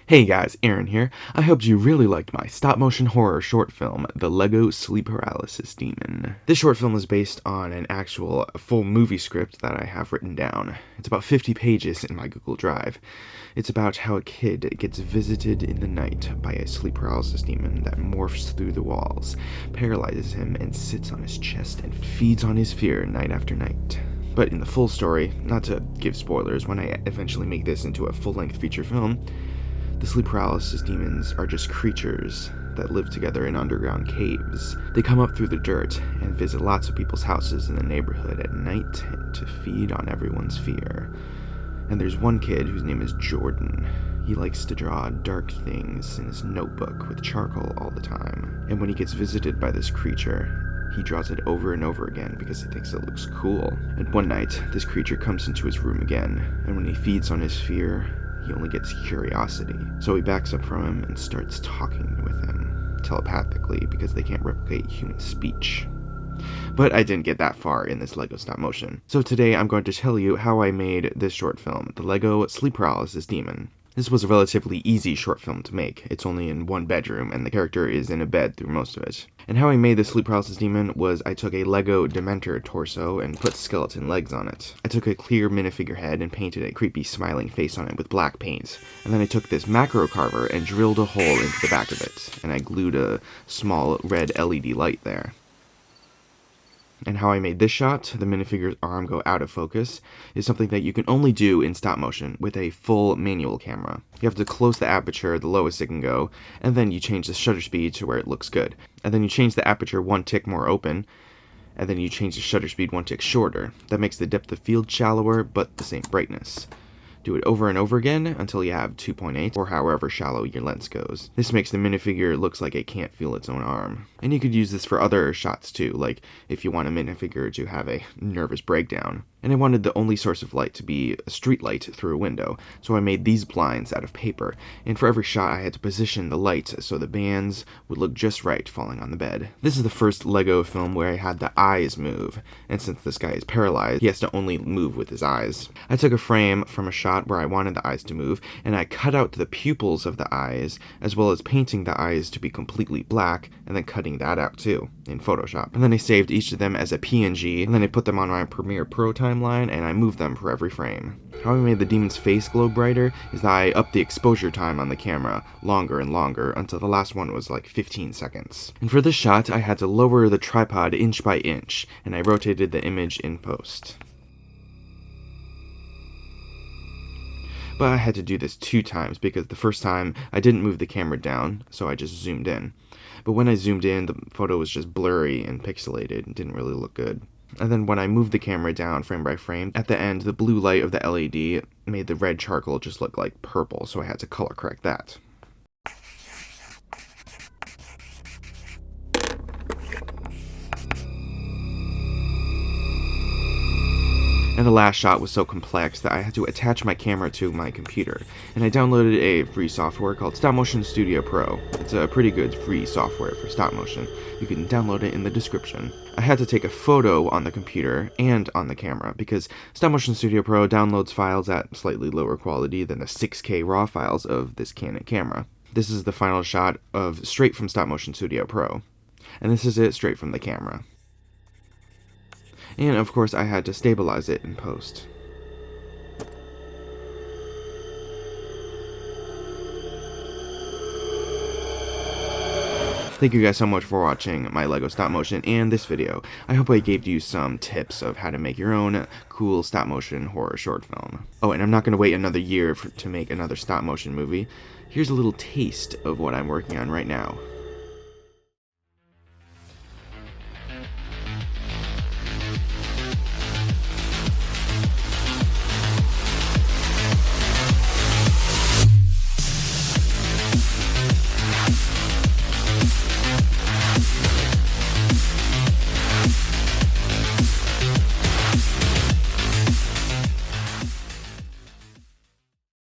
Hey guys, Aaron here. I hope you really liked my stop-motion horror short film, The Lego Sleep Paralysis Demon. This short film is based on an actual full movie script that I have written down. It's about 50 pages in my Google Drive. It's about how a kid gets visited in the night by a sleep paralysis demon that morphs through the walls, paralyzes him, and sits on his chest and feeds on his fear night after night. But in the full story, not to give spoilers, when I eventually make this into a full-length feature film, the sleep paralysis demons are just creatures that live together in underground caves. They come up through the dirt and visit lots of people's houses in the neighborhood at night to feed on everyone's fear. And there's one kid whose name is Jordan. He likes to draw dark things in his notebook with charcoal all the time. And when he gets visited by this creature, he draws it over and over again because he thinks it looks cool. And one night, this creature comes into his room again, and when he feeds on his fear, he only gets curiosity. So he backs up from him and starts talking with him, telepathically, because they can't replicate human speech. But I didn't get that far in this LEGO stop motion. So today I'm going to tell you how I made this short film, The Lego Sleep Paralysis Demon. This was a relatively easy short film to make. It's only in one bedroom, and the character is in a bed through most of it. And how I made the sleep paralysis demon was I took a Lego Dementor torso and put skeleton legs on it. I took a clear minifigure head and painted a creepy smiling face on it with black paint. And then I took this macro carver and drilled a hole into the back of it, and I glued a small red LED light there. And how I made this shot, the minifigure's arm go out of focus, is something that you can only do in stop motion with a full manual camera. You have to close the aperture the lowest it can go, and then you change the shutter speed to where it looks good. And then you change the aperture one tick more open, and then you change the shutter speed one tick shorter. That makes the depth of field shallower, but the same brightness. Do it over and over again until you have 2.8 or however shallow your lens goes. This makes the minifigure looks like it can't feel its own arm. And you could use this for other shots too, like if you want a minifigure to have a nervous breakdown. And I wanted the only source of light to be a street light through a window, so I made these blinds out of paper, and for every shot I had to position the light so the bands would look just right falling on the bed. This is the first LEGO film where I had the eyes move, and since this guy is paralyzed, he has to only move with his eyes. I took a frame from a shot where I wanted the eyes to move, and I cut out the pupils of the eyes, as well as painting the eyes to be completely black, and then cutting that out too, in Photoshop. And then I saved each of them as a PNG, and then I put them on my Premiere Pro timeline, and I moved them for every frame. How I made the demon's face glow brighter is that I upped the exposure time on the camera longer and longer until the last one was like 15 seconds. And for this shot, I had to lower the tripod inch by inch, and I rotated the image in post. But I had to do this 2 times because the first time I didn't move the camera down, so I just zoomed in. But when I zoomed in, the photo was just blurry and pixelated and didn't really look good. And then when I moved the camera down frame by frame, at the end, the blue light of the LED made the red charcoal just look like purple, so I had to color correct that. And the last shot was so complex that I had to attach my camera to my computer, and I downloaded a free software called Stop Motion Studio Pro. It's a pretty good free software for stop motion. You can download it in the description. I had to take a photo on the computer and on the camera because Stop Motion Studio Pro downloads files at slightly lower quality than the 6K RAW files of this Canon camera. This is the final shot of straight from Stop Motion Studio Pro, and this is it straight from the camera. And of course I had to stabilize it in post. Thank you guys so much for watching my LEGO stop motion and this video. I hope I gave you some tips of how to make your own cool stop motion horror short film. Oh, and I'm not going to wait another year to make another stop motion movie. Here's a little taste of what I'm working on right now.